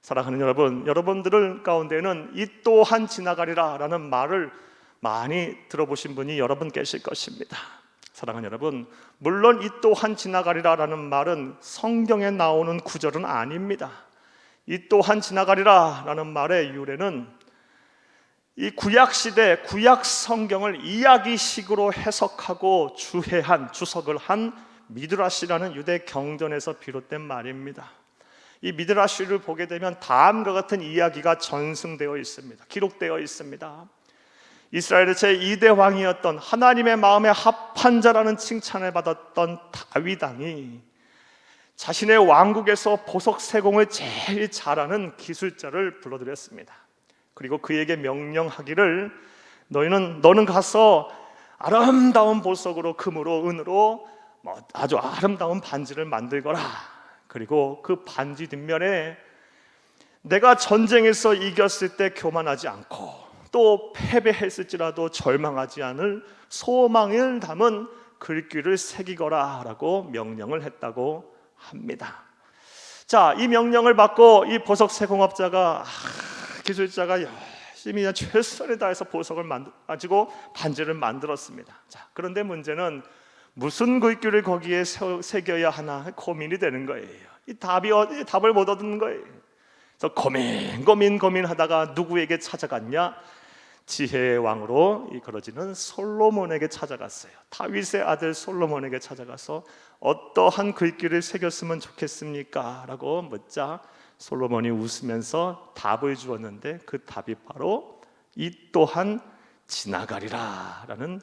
사랑하는 여러분, 여러분들 가운데는 이 또한 지나가리라 라는 말을 많이 들어보신 분이 여러분 계실 것입니다. 사랑하는 여러분, 물론 이 또한 지나가리라 라는 말은 성경에 나오는 구절은 아닙니다. 이 또한 지나가리라 라는 말의 유래는 이 구약시대 구약 성경을 이야기식으로 해석하고 주석을 한 미드라시라는 유대 경전에서 비롯된 말입니다. 이 미드라시를 보게 되면 다음과 같은 이야기가 전승되어 있습니다. 기록되어 있습니다. 이스라엘의 제2대 왕이었던 하나님의 마음에 합한 자라는 칭찬을 받았던 다윗 왕이 자신의 왕국에서 보석 세공을 제일 잘하는 기술자를 불러들였습니다. 그리고 그에게 명령하기를 너는 가서 아름다운 보석으로 금으로 은으로 아주 아름다운 반지를 만들거라. 그리고 그 반지 뒷면에 내가 전쟁에서 이겼을 때 교만하지 않고 또 패배했을지라도 절망하지 않을 소망을 담은 글귀를 새기거라 라고 명령을 했다고 합니다. 자, 이 명령을 받고 이 보석 세공업자가 기술자가 열심히 최선을 다해서 보석을 가지고 반지를 만들었습니다. 자, 그런데 문제는 무슨 글귀를 거기에 새겨야 하나 고민이 되는 거예요. 이 답을 못 얻는 거예요. 그래서 고민하다가 누구에게 찾아갔냐? 지혜의 왕으로 이끌어지는 솔로몬에게 찾아갔어요. 다윗의 아들 솔로몬에게 찾아가서 어떠한 글귀를 새겼으면 좋겠습니까? 라고 묻자 솔로몬이 웃으면서 답을 주었는데 그 답이 바로 이 또한 지나가리라 라는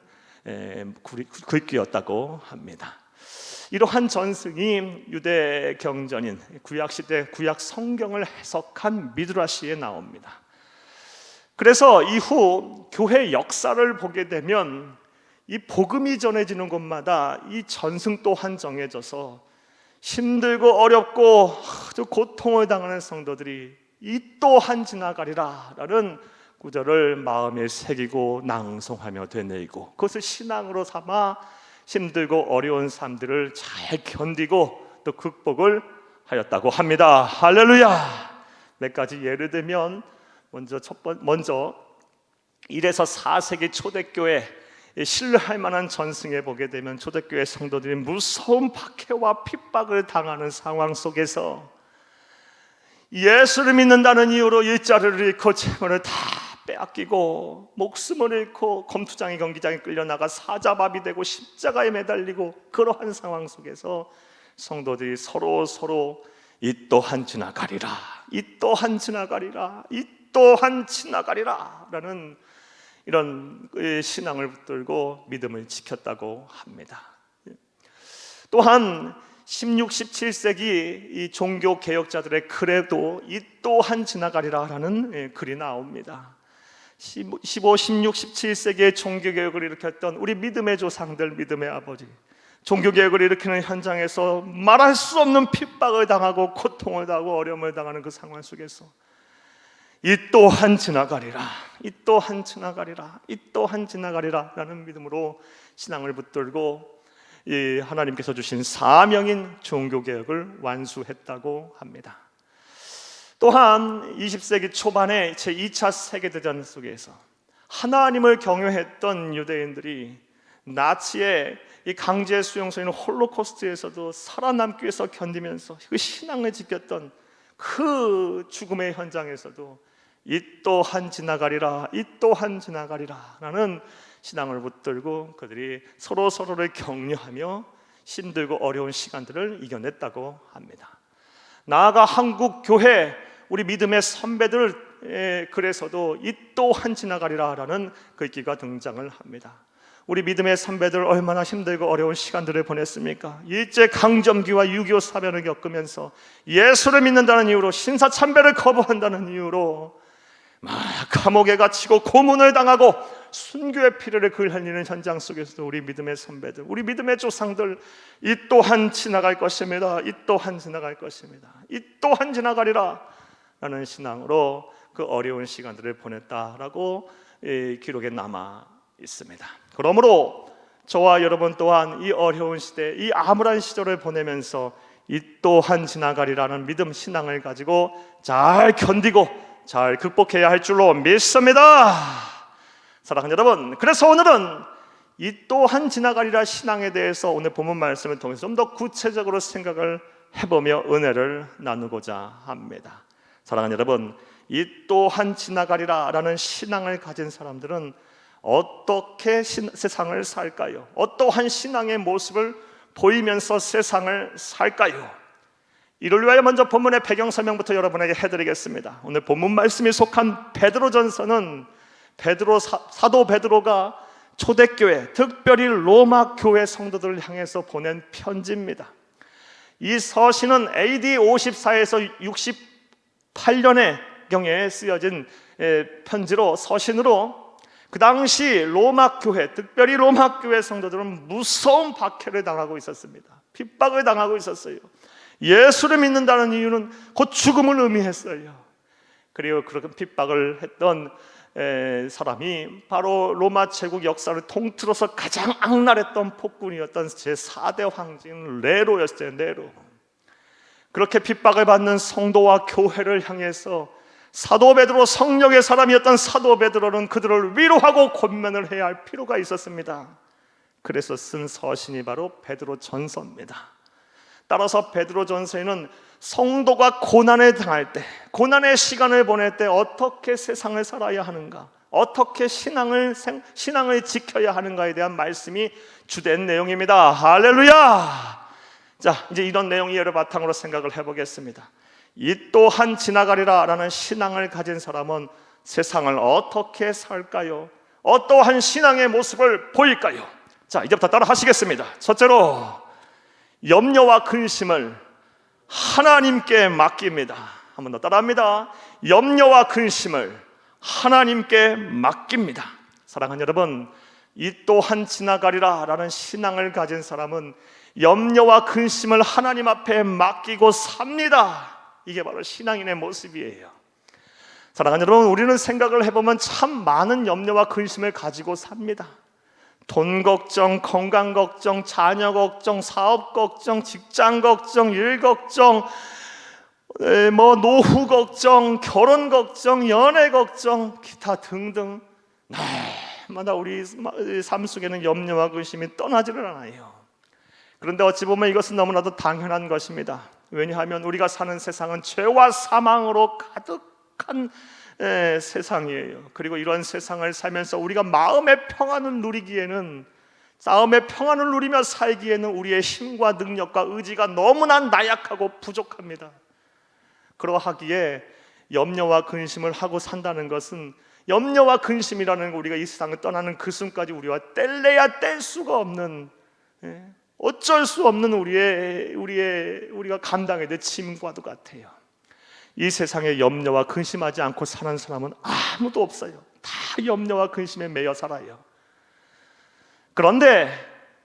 글귀였다고 합니다. 이러한 전승이 유대 경전인 구약시대 구약 성경을 해석한 미드라시에 나옵니다. 그래서 이후 교회 역사를 보게 되면 이 복음이 전해지는 곳마다 이 전승 또한 정해져서 힘들고 어렵고 아주 고통을 당하는 성도들이 이 또한 지나가리라 라는 구절을 마음에 새기고 낭송하며 되뇌이고 그것을 신앙으로 삼아 힘들고 어려운 삶들을 잘 견디고 또 극복을 하였다고 합니다. 할렐루야. 몇 가지 예를 들면 먼저 1에서 4세기 초대교회 신뢰할 만한 전승에 보게 되면 초대교회 성도들이 무서운 박해와 핍박을 당하는 상황 속에서 예수를 믿는다는 이유로 일자리를 잃고 재물을 다 빼앗기고 목숨을 잃고 검투장에 경기장에 끌려나가 사자밥이 되고 십자가에 매달리고 그러한 상황 속에서 성도들이 서로 이 또한 지나가리라, 이 또한 지나가리라, 이 또한 지나가리라 라는 이런 신앙을 붙들고 믿음을 지켰다고 합니다. 또한 16, 17세기 이 종교 개혁자들의 글에도 이 또한 지나가리라 라는 글이 나옵니다. 15, 16, 17세기의 종교개혁을 일으켰던 우리 믿음의 조상들, 믿음의 아버지, 종교개혁을 일으키는 현장에서 말할 수 없는 핍박을 당하고 고통을 당하고 어려움을 당하는 그 상황 속에서 이 또한 지나가리라, 이 또한 지나가리라, 이 또한 지나가리라 라는 믿음으로 신앙을 붙들고 이 하나님께서 주신 사명인 종교개혁을 완수했다고 합니다. 또한 20세기 초반에 제2차 세계대전 속에서 하나님을 경외했던 유대인들이 나치의 이 강제 수용소인 홀로코스트에서도 살아남기 위해서 견디면서 그 신앙을 지켰던 그 죽음의 현장에서도 이 또한 지나가리라, 이 또한 지나가리라 라는 신앙을 붙들고 그들이 서로를 격려하며 힘들고 어려운 시간들을 이겨냈다고 합니다. 나아가 한국 교회 우리 믿음의 선배들 글에서도 이 또한 지나가리라 라는 글귀가 등장을 합니다. 우리 믿음의 선배들 얼마나 힘들고 어려운 시간들을 보냈습니까? 일제강점기와 6.25 사변을 겪으면서 예수를 믿는다는 이유로 신사참배를 거부한다는 이유로 감옥에 갇히고 고문을 당하고 순교의 피를 흘리는 현장 속에서도 우리 믿음의 선배들, 우리 믿음의 조상들 이 또한 지나갈 것입니다. 이 또한 지나갈 것입니다. 이 또한 지나가리라 라는 신앙으로 그 어려운 시간들을 보냈다라고 기록에 남아 있습니다. 그러므로 저와 여러분 또한 이 어려운 시대, 이 암울한 시절을 보내면서 이 또한 지나가리라는 믿음, 신앙을 가지고 잘 견디고 잘 극복해야 할 줄로 믿습니다. 사랑하는 여러분, 그래서 오늘은 이 또한 지나가리라 신앙에 대해서 오늘 본문 말씀을 통해서 좀 더 구체적으로 생각을 해보며 은혜를 나누고자 합니다. 사랑하는 여러분, 이 또한 지나가리라 라는 신앙을 가진 사람들은 어떻게 세상을 살까요? 어떠한 신앙의 모습을 보이면서 세상을 살까요? 이를 위하여 먼저 본문의 배경 설명부터 여러분에게 해드리겠습니다. 오늘 본문 말씀이 속한 베드로전서는 사도 베드로가 초대교회, 특별히 로마 교회 성도들을 향해서 보낸 편지입니다. 이 서신은 AD 54에서 68년의 경에 쓰여진 편지로, 서신으로 그 당시 로마 교회, 특별히 로마 교회 성도들은 무서운 박해를 당하고 있었습니다. 핍박을 당하고 있었어요. 예수를 믿는다는 이유는 곧 죽음을 의미했어요. 그리고 그런 핍박을 했던 사람이 바로 로마 제국 역사를 통틀어서 가장 악랄했던 폭군이었던 제4대 황제인 네로였어요. 네로. 그렇게 핍박을 받는 성도와 교회를 향해서 사도 베드로, 성령의 사람이었던 사도 베드로는 그들을 위로하고 권면을 해야 할 필요가 있었습니다. 그래서 쓴 서신이 바로 베드로 전서입니다. 따라서 베드로 전서에는 성도가 고난을 당할 때, 고난의 시간을 보낼 때 어떻게 세상을 살아야 하는가, 어떻게 신앙을 지켜야 하는가에 대한 말씀이 주된 내용입니다. 할렐루야! 자, 이제 이런 내용 이해를 바탕으로 생각을 해보겠습니다. 이 또한 지나가리라 라는 신앙을 가진 사람은 세상을 어떻게 살까요? 어떠한 신앙의 모습을 보일까요? 자, 이제부터 따라 하시겠습니다. 첫째로, 염려와 근심을 하나님께 맡깁니다. 한 번 더 따라합니다. 염려와 근심을 하나님께 맡깁니다. 사랑하는 여러분, 이 또한 지나가리라 라는 신앙을 가진 사람은 염려와 근심을 하나님 앞에 맡기고 삽니다. 이게 바로 신앙인의 모습이에요. 사랑하는 여러분, 우리는 생각을 해보면 참 많은 염려와 근심을 가지고 삽니다. 돈 걱정, 건강 걱정, 자녀 걱정, 사업 걱정, 직장 걱정, 일 걱정, 노후 걱정, 결혼 걱정, 연애 걱정, 기타 등등 날마다 우리 삶 속에는 염려와 근심이 떠나지를 않아요. 그런데 어찌 보면 이것은 너무나도 당연한 것입니다. 왜냐하면 우리가 사는 세상은 죄와 사망으로 가득한 세상이에요. 그리고 이런 세상을 살면서 우리가 마음의 평안을 누리기에는, 마음의 평안을 누리며 살기에는 우리의 힘과 능력과 의지가 너무나 나약하고 부족합니다. 그러하기에 염려와 근심을 하고 산다는 것은, 염려와 근심이라는 우리가 이 세상을 떠나는 그 순간까지 우리와 뗄래야 뗄 수가 없는, 어쩔 수 없는 우리가 감당해야 될 짐과도 같아요. 이 세상에 염려와 근심하지 않고 사는 사람은 아무도 없어요. 다 염려와 근심에 매여 살아요. 그런데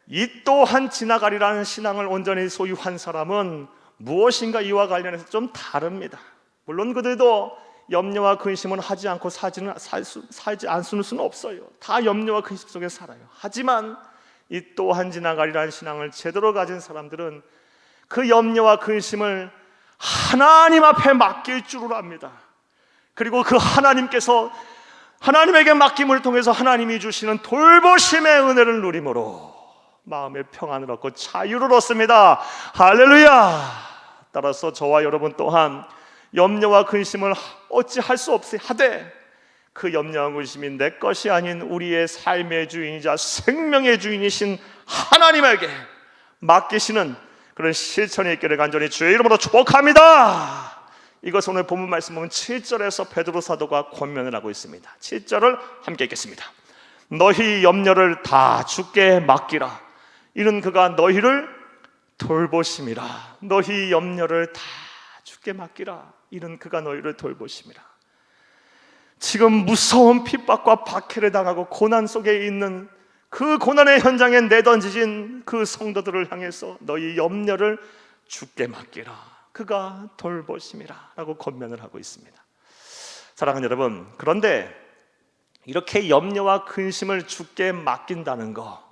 이 또한 지나가리라는 신앙을 온전히 소유한 사람은 무엇인가 이와 관련해서 좀 다릅니다. 물론 그들도 염려와 근심을 하지 않고 살지 않을 수는 없어요. 다 염려와 근심 속에 살아요. 하지만 이 또한 지나가리라는 신앙을 제대로 가진 사람들은 그 염려와 근심을 하나님 앞에 맡길 줄을 압니다. 그리고 그 하나님에게 맡김을 통해서 하나님이 주시는 돌보심의 은혜를 누림으로 마음의 평안을 얻고 자유를 얻습니다. 할렐루야! 따라서 저와 여러분 또한 염려와 근심을 어찌할 수 없이 하되, 그 염려와 근심이 내 것이 아닌 우리의 삶의 주인이자 생명의 주인이신 하나님에게 맡기시는 그런 실천이 있기를 간절히 주의 이름으로 축복합니다. 이것은 오늘 본문 말씀 보면 7절에서 베드로 사도가 권면을 하고 있습니다. 7절을 함께 읽겠습니다. 너희 염려를 다 주께 맡기라. 이는 그가 너희를 돌보심이라. 너희 염려를 다 주께 맡기라. 이는 그가 너희를 돌보심이라. 지금 무서운 핍박과 박해를 당하고 고난 속에 있는 그 고난의 현장에 내던지진 그 성도들을 향해서 너희 염려를 주께 맡기라. 그가 돌보심이라 라고 권면을 하고 있습니다. 사랑하는 여러분, 그런데 이렇게 염려와 근심을 주께 맡긴다는 거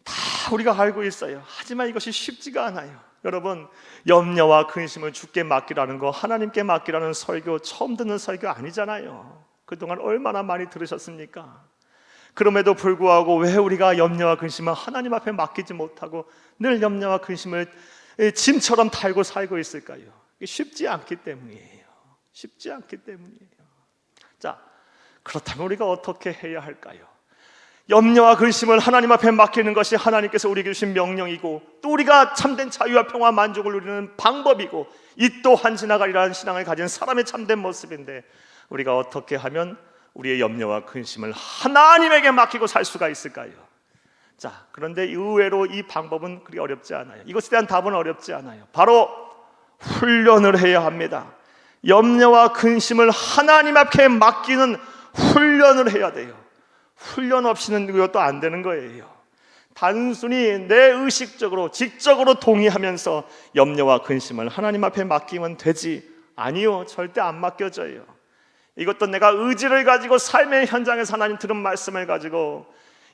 다 우리가 알고 있어요. 하지만 이것이 쉽지가 않아요. 여러분, 염려와 근심을 주께 맡기라는 거, 하나님께 맡기라는 설교 처음 듣는 설교 아니잖아요. 그동안 얼마나 많이 들으셨습니까? 그럼에도 불구하고 왜 우리가 염려와 근심을 하나님 앞에 맡기지 못하고 늘 염려와 근심을 짐처럼 달고 살고 있을까요? 쉽지 않기 때문이에요. 쉽지 않기 때문이에요. 자, 그렇다면 우리가 어떻게 해야 할까요? 염려와 근심을 하나님 앞에 맡기는 것이 하나님께서 우리에게 주신 명령이고, 또 우리가 참된 자유와 평화 만족을 누리는 방법이고, 이 또한 지나가리라는 신앙을 가진 사람의 참된 모습인데, 우리가 어떻게 하면 우리의 염려와 근심을 하나님에게 맡기고 살 수가 있을까요? 자, 그런데 의외로 이 방법은 그리 어렵지 않아요. 이것에 대한 답은 어렵지 않아요. 바로 훈련을 해야 합니다. 염려와 근심을 하나님 앞에 맡기는 훈련을 해야 돼요. 훈련 없이는 이것도 안 되는 거예요. 단순히 내 의식적으로 직접으로 동의하면서 염려와 근심을 하나님 앞에 맡기면 되지, 아니요, 절대 안 맡겨져요. 이것도 내가 의지를 가지고 삶의 현장에서 하나님 들은 말씀을 가지고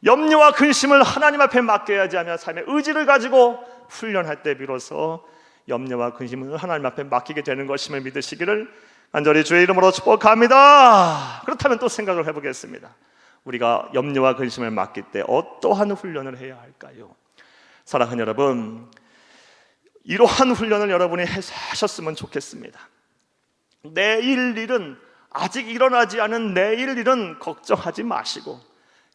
염려와 근심을 하나님 앞에 맡겨야지 하며 삶의 의지를 가지고 훈련할 때 비로소 염려와 근심을 하나님 앞에 맡기게 되는 것임을 믿으시기를 간절히 주의 이름으로 축복합니다. 그렇다면 또 생각을 해보겠습니다. 우리가 염려와 근심을 맡길 때 어떠한 훈련을 해야 할까요? 사랑하는 여러분, 이러한 훈련을 여러분이 하셨으면 좋겠습니다. 내일 일은, 아직 일어나지 않은 내일 일은 걱정하지 마시고,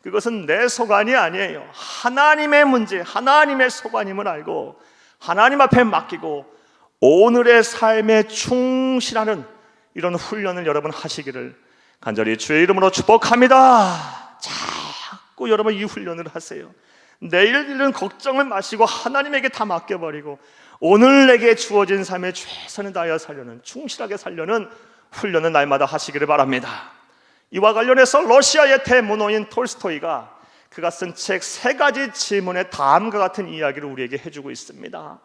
그것은 내 소관이 아니에요. 하나님의 문제, 하나님의 소관임을 알고 하나님 앞에 맡기고 오늘의 삶에 충실하는 이런 훈련을 여러분 하시기를 간절히 주의 이름으로 축복합니다. 자꾸 여러분 이 훈련을 하세요. 내일 일은 걱정을 마시고 하나님에게 다 맡겨버리고 오늘 내게 주어진 삶에 최선을 다하여 살려는, 충실하게 살려는 훈련을 날마다 하시기를 바랍니다. 이와 관련해서 러시아의 대문호인 톨스토이가 그가 쓴 책 3가지 질문의 다음과 같은 이야기를 우리에게 해주고 있습니다.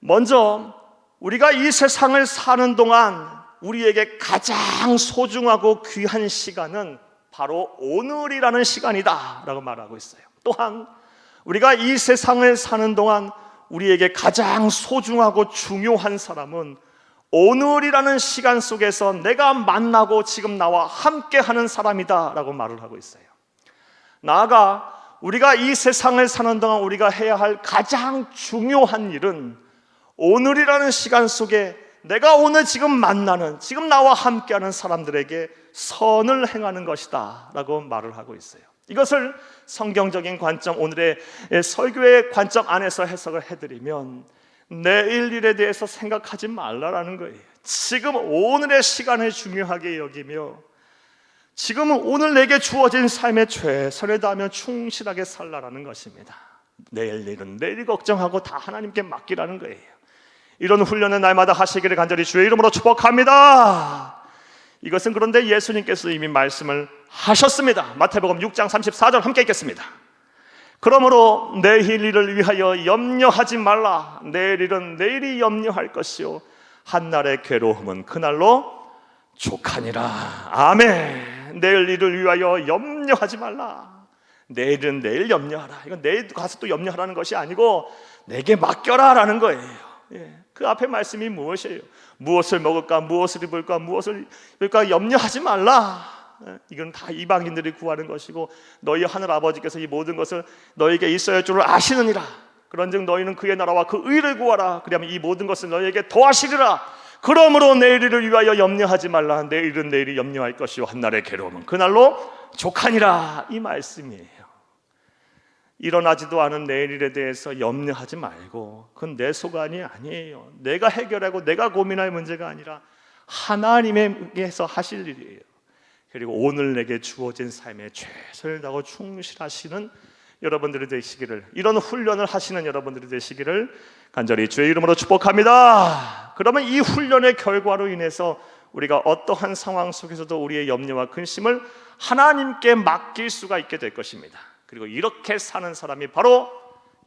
먼저, 우리가 이 세상을 사는 동안 우리에게 가장 소중하고 귀한 시간은 바로 오늘이라는 시간이다 라고 말하고 있어요. 또한 우리가 이 세상을 사는 동안 우리에게 가장 소중하고 중요한 사람은 오늘이라는 시간 속에서 내가 만나고 지금 나와 함께하는 사람이다 라고 말을 하고 있어요. 나아가 우리가 이 세상을 사는 동안 우리가 해야 할 가장 중요한 일은 오늘이라는 시간 속에 내가 오늘 지금 만나는, 지금 나와 함께하는 사람들에게 선을 행하는 것이다 라고 말을 하고 있어요. 이것을 성경적인 관점, 오늘의 설교의 관점 안에서 해석을 해드리면 내일 일에 대해서 생각하지 말라라는 거예요. 지금 오늘의 시간을 중요하게 여기며 지금 오늘 내게 주어진 삶에 최선을 다하며 충실하게 살라라는 것입니다. 내일 일은 내일 걱정하고 다 하나님께 맡기라는 거예요. 이런 훈련을 날마다 하시기를 간절히 주의 이름으로 축복합니다. 이것은 그런데 예수님께서 이미 말씀을 하셨습니다. 마태복음 6장 34절 함께 읽겠습니다. 그러므로 내일 일을 위하여 염려하지 말라. 내일 일은 내일이 염려할 것이요 한날의 괴로움은 그날로 족하니라. 아멘. 내일 일을 위하여 염려하지 말라. 내일은 내일 염려하라. 이건 내일 가서 또 염려하라는 것이 아니고 내게 맡겨라 라는 거예요. 그 앞에 말씀이 무엇이에요? 무엇을 먹을까, 무엇을 입을까, 무엇을 입을까 염려하지 말라. 이건 다 이방인들이 구하는 것이고 너희 하늘 아버지께서 이 모든 것을 너에게 있어야 할 줄을 아시느니라. 그런즉 너희는 그의 나라와 그 의를 구하라. 그리하면 이 모든 것을 너희에게 더하시리라. 그러므로 내일을 위하여 염려하지 말라. 내일은 내일이 염려할 것이요 한날의 괴로움은 그날로 족하니라. 이 말씀이에요. 일어나지도 않은 내일에 대해서 염려하지 말고 그건 내 소관이 아니에요. 내가 해결하고 내가 고민할 문제가 아니라 하나님께서 하실 일이에요. 그리고 오늘 내게 주어진 삶에 최선을 다하고 충실하시는 여러분들이 되시기를, 이런 훈련을 하시는 여러분들이 되시기를 간절히 주의 이름으로 축복합니다. 그러면 이 훈련의 결과로 인해서 우리가 어떠한 상황 속에서도 우리의 염려와 근심을 하나님께 맡길 수가 있게 될 것입니다. 그리고 이렇게 사는 사람이 바로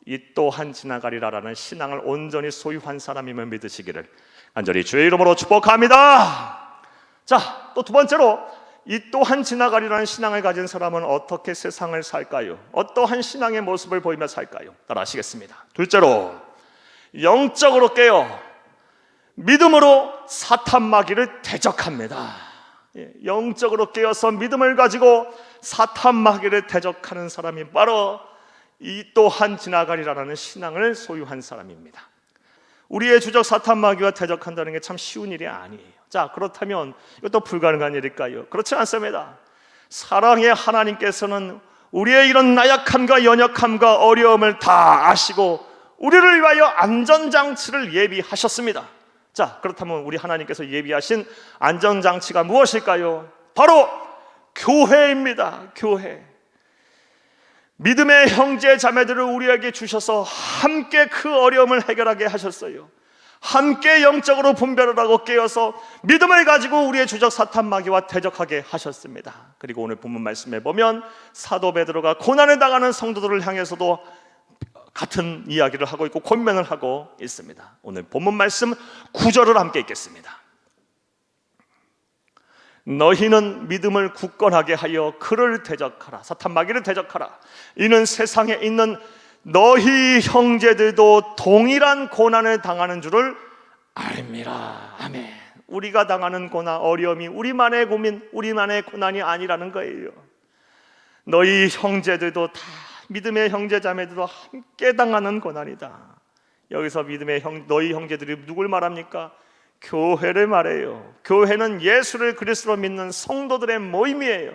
이 또한 지나가리라라는 신앙을 온전히 소유한 사람임을 믿으시기를 간절히 주의 이름으로 축복합니다. 자, 또 두 번째로 이 또한 지나가리라는 신앙을 가진 사람은 어떻게 세상을 살까요? 어떠한 신앙의 모습을 보이며 살까요? 따라 하시겠습니다. 둘째로, 영적으로 깨어 믿음으로 사탄 마귀를 대적합니다. 영적으로 깨어서 믿음을 가지고 사탄 마귀를 대적하는 사람이 바로 이 또한 지나가리라는 신앙을 소유한 사람입니다. 우리의 주적 사탄 마귀와 대적한다는 게 참 쉬운 일이 아니에요. 자, 그렇다면 이것도 불가능한 일일까요? 그렇지 않습니다. 사랑의 하나님께서는 우리의 이런 나약함과 연약함과 어려움을 다 아시고 우리를 위하여 안전장치를 예비하셨습니다. 자, 그렇다면 우리 하나님께서 예비하신 안전장치가 무엇일까요? 바로 교회입니다. 교회. 믿음의 형제 자매들을 우리에게 주셔서 함께 그 어려움을 해결하게 하셨어요. 함께 영적으로 분별을 하고 깨어서 믿음을 가지고 우리의 주적 사탄 마귀와 대적하게 하셨습니다. 그리고 오늘 본문 말씀에 보면 사도 베드로가 고난을 당하는 성도들을 향해서도 같은 이야기를 하고 있고 권면을 하고 있습니다. 오늘 본문 말씀 9절을 함께 읽겠습니다. 너희는 믿음을 굳건하게 하여 그를 대적하라. 사탄 마귀를 대적하라. 이는 세상에 있는 너희 형제들도 동일한 고난을 당하는 줄을 알미라. 아멘. 우리가 당하는 고난, 어려움이 우리만의 고민, 우리만의 고난이 아니라는 거예요. 너희 형제들도 다, 믿음의 형제 자매들도 함께 당하는 고난이다. 여기서 믿음의 너희 형제들이 누굴 말합니까? 교회를 말해요. 교회는 예수를 그리스도로 믿는 성도들의 모임이에요.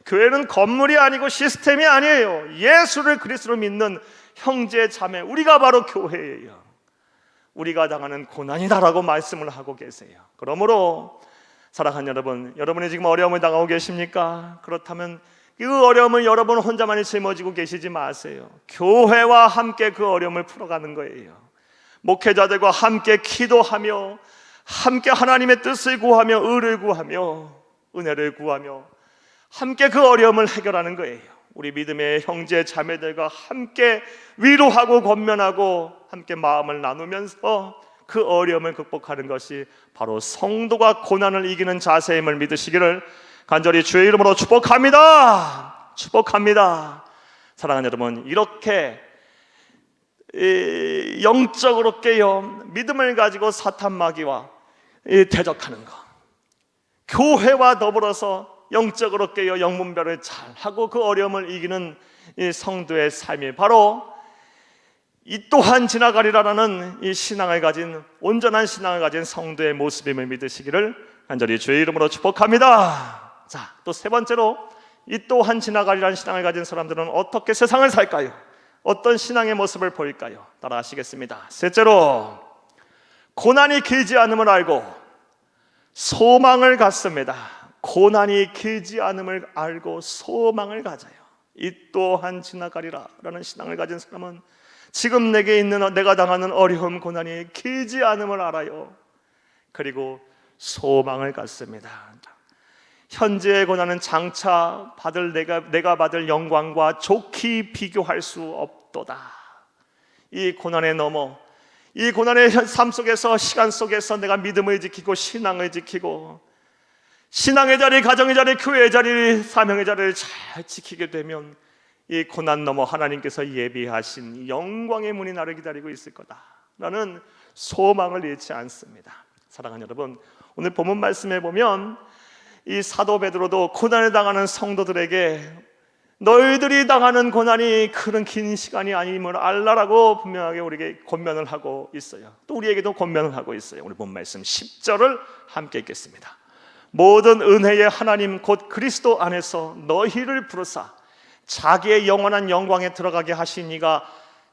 교회는 건물이 아니고 시스템이 아니에요. 예수를 그리스도로 믿는 형제 자매, 우리가 바로 교회예요. 우리가 당하는 고난이다라고 말씀을 하고 계세요. 그러므로 사랑하는 여러분, 여러분이 지금 어려움을 당하고 계십니까? 그렇다면 그 어려움을 여러분 혼자만이 짊어지고 계시지 마세요. 교회와 함께 그 어려움을 풀어가는 거예요. 목회자들과 함께 기도하며 함께 하나님의 뜻을 구하며 의를 구하며 은혜를 구하며 함께 그 어려움을 해결하는 거예요. 우리 믿음의 형제 자매들과 함께 위로하고 권면하고 함께 마음을 나누면서 그 어려움을 극복하는 것이 바로 성도가 고난을 이기는 자세임을 믿으시기를 간절히 주의 이름으로 축복합니다. 축복합니다. 사랑하는 여러분, 이렇게 영적으로 깨어 믿음을 가지고 사탄 마귀와 대적하는 것, 교회와 더불어서 영적으로 깨어 영분별을 잘하고 그 어려움을 이기는 이 성도의 삶이 바로 이 또한 지나가리라는 이 신앙을 가진, 온전한 신앙을 가진 성도의 모습임을 믿으시기를 간절히 주의 이름으로 축복합니다. 자, 또 세 번째로 이 또한 지나가리라는 신앙을 가진 사람들은 어떻게 세상을 살까요? 어떤 신앙의 모습을 보일까요? 따라하시겠습니다. 셋째로, 고난이 길지 않음을 알고 소망을 갖습니다. 고난이 길지 않음을 알고 소망을 가져요. 이 또한 지나가리라 라는 신앙을 가진 사람은 지금 내게 있는, 내가 당하는 어려움, 고난이 길지 않음을 알아요. 그리고 소망을 갖습니다. 현재의 고난은 장차 받을 내가 받을 영광과 좋게 비교할 수 없도다. 이 고난에 넘어, 이 고난의 삶 속에서, 시간 속에서 내가 믿음을 지키고 신앙을 지키고 신앙의 자리, 가정의 자리, 교회의 자리, 사명의 자리를 잘 지키게 되면 이 고난 넘어 하나님께서 예비하신 영광의 문이 나를 기다리고 있을 거다라는 소망을 잃지 않습니다. 사랑하는 여러분, 오늘 본문 말씀에 보면 이 사도 베드로도 고난을 당하는 성도들에게 너희들이 당하는 고난이 그런 긴 시간이 아님을 알라라고 분명하게 우리에게 권면을 하고 있어요. 또 우리에게도 권면을 하고 있어요. 오늘 본 말씀 10절을 함께 읽겠습니다. 모든 은혜의 하나님 곧 그리스도 안에서 너희를 부르사 자기의 영원한 영광에 들어가게 하신 이가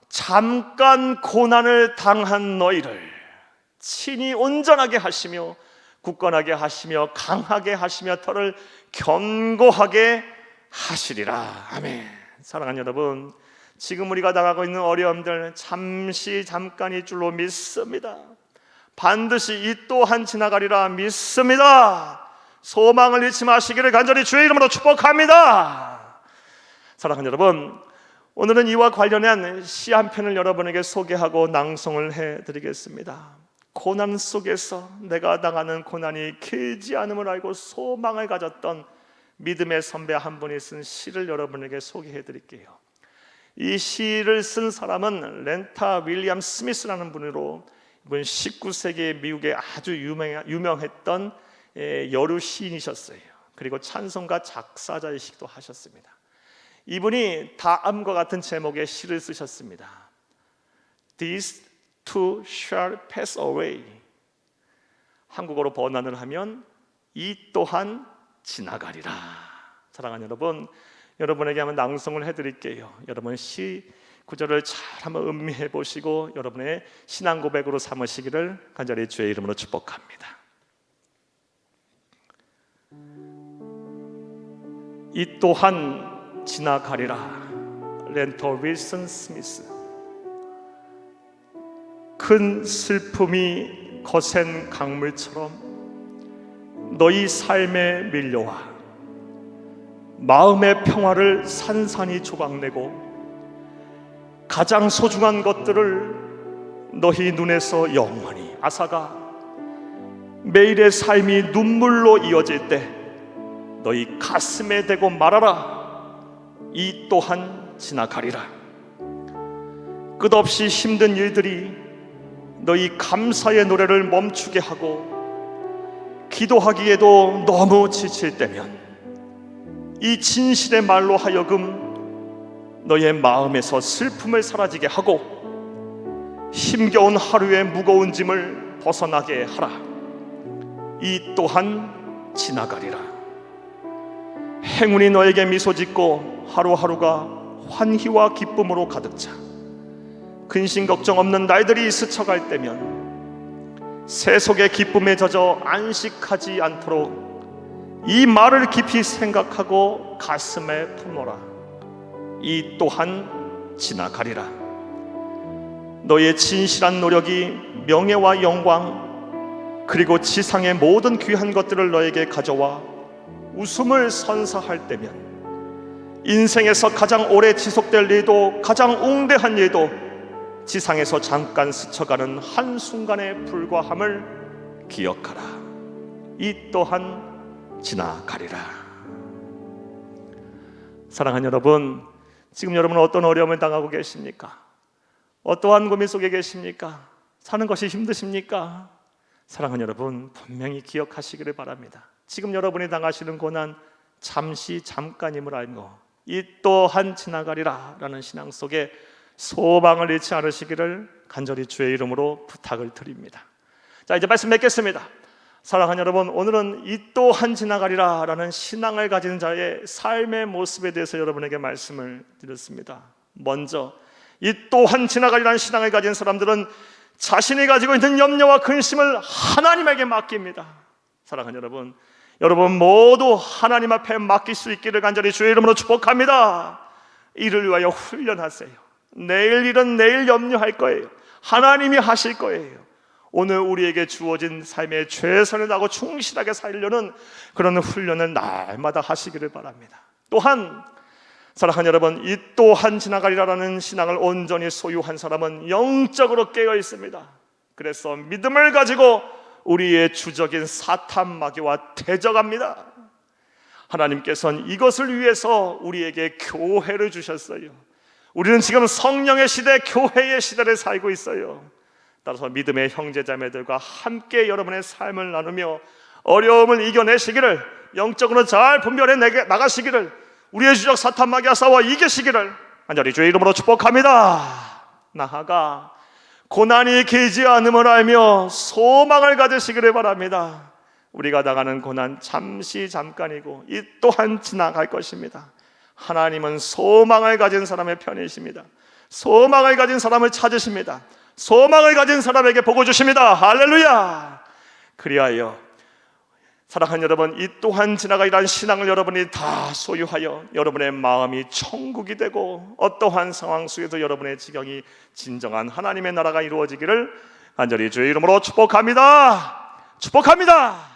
잠깐 고난을 당한 너희를 친히 온전하게 하시며 굳건하게 하시며 강하게 하시며 터를 견고하게 하시리라. 아멘. 사랑하는 여러분, 지금 우리가 당하고 있는 어려움들 잠깐일 줄로 믿습니다. 반드시 이 또한 지나가리라 믿습니다. 소망을 잃지 마시기를 간절히 주의 이름으로 축복합니다. 사랑하는 여러분, 오늘은 이와 관련한 시 한 편을 여러분에게 소개하고 낭송을 해드리겠습니다. 고난 속에서 내가 당하는 고난이 길지 않음을 알고 소망을 가졌던 믿음의 선배 한 분이 쓴 시를 여러분에게 소개해 드릴게요. 이 시를 쓴 사람은 렌타 윌리엄 스미스라는 분으로, 이분 19세기 미국에 아주 유명했던 여류 시인이셨어요. 그리고 찬송가 작사자이시기도 하셨습니다. 이분이 다음과 같은 제목의 시를 쓰셨습니다. This too shall pass away. 한국어로 번안을 하면 이 또한 지나가리라. 사랑하는 여러분, 여러분에게 한번 낭송을 해드릴게요. 여러분 시 구절을 잘 한번 음미해 보시고 여러분의 신앙 고백으로 삼으시기를 간절히 주의 이름으로 축복합니다. 이 또한 지나가리라. 렌터 윌슨 스미스. 큰 슬픔이 거센 강물처럼 너희 삶에 밀려와 마음의 평화를 산산이 조각내고 가장 소중한 것들을 너희 눈에서 영원히 앗아가 매일의 삶이 눈물로 이어질 때 너희 가슴에 대고 말하라. 이 또한 지나가리라. 끝없이 힘든 일들이 너희 감사의 노래를 멈추게 하고 기도하기에도 너무 지칠 때면 이 진실의 말로 하여금 너의 마음에서 슬픔을 사라지게 하고 힘겨운 하루의 무거운 짐을 벗어나게 하라. 이 또한 지나가리라. 행운이 너에게 미소 짓고 하루하루가 환희와 기쁨으로 가득 차 근심 걱정 없는 날들이 스쳐갈 때면 세속의 기쁨에 젖어 안식하지 않도록 이 말을 깊이 생각하고 가슴에 품어라. 이 또한 지나가리라. 너의 진실한 노력이 명예와 영광 그리고 지상의 모든 귀한 것들을 너에게 가져와 웃음을 선사할 때면 인생에서 가장 오래 지속될 일도 가장 웅대한 일도 지상에서 잠깐 스쳐가는 한순간에 불과함을 기억하라. 이 또한 지나가리라. 사랑하는 여러분, 지금 여러분은 어떤 어려움을 당하고 계십니까? 어떠한 고민 속에 계십니까? 사는 것이 힘드십니까? 사랑하는 여러분, 분명히 기억하시기를 바랍니다. 지금 여러분이 당하시는 고난 잠시 잠깐임을 알고 이 또한 지나가리라 라는 신앙 속에 소망을 잃지 않으시기를 간절히 주의 이름으로 부탁을 드립니다. 자, 이제 말씀 맺겠습니다. 사랑하는 여러분, 오늘은 이 또한 지나가리라 라는 신앙을 가진 자의 삶의 모습에 대해서 여러분에게 말씀을 드렸습니다. 먼저 이 또한 지나가리라는 신앙을 가진 사람들은 자신이 가지고 있는 염려와 근심을 하나님에게 맡깁니다. 사랑하는 여러분, 여러분 모두 하나님 앞에 맡길 수 있기를 간절히 주의 이름으로 축복합니다. 이를 위하여 훈련하세요. 내일 일은 내일 염려할 거예요. 하나님이 하실 거예요. 오늘 우리에게 주어진 삶에 최선을 다하고 충실하게 살려는 그런 훈련을 날마다 하시기를 바랍니다. 또한 사랑하는 여러분, 이 또한 지나가리라는 신앙을 온전히 소유한 사람은 영적으로 깨어 있습니다. 그래서 믿음을 가지고 우리의 주적인 사탄 마귀와 대적합니다. 하나님께서는 이것을 위해서 우리에게 교회를 주셨어요. 우리는 지금 성령의 시대, 교회의 시대를 살고 있어요. 따라서 믿음의 형제자매들과 함께 여러분의 삶을 나누며 어려움을 이겨내시기를, 영적으로 잘 분별해 나가시기를, 우리의 주적 사탄 마귀와 싸워 이기시기를 간절히 주의 이름으로 축복합니다. 나아가 고난이 길지 않음을 알며 소망을 가지시기를 바랍니다. 우리가 당하는 고난 잠시 잠깐이고 이 또한 지나갈 것입니다. 하나님은 소망을 가진 사람의 편이십니다. 소망을 가진 사람을 찾으십니다. 소망을 가진 사람에게 복을 주십니다. 할렐루야. 그리하여 사랑하는 여러분, 이 또한 지나가리라는 신앙을 여러분이 다 소유하여 여러분의 마음이 천국이 되고 어떠한 상황 속에도 여러분의 지경이 진정한 하나님의 나라가 이루어지기를 간절히 주의 이름으로 축복합니다. 축복합니다.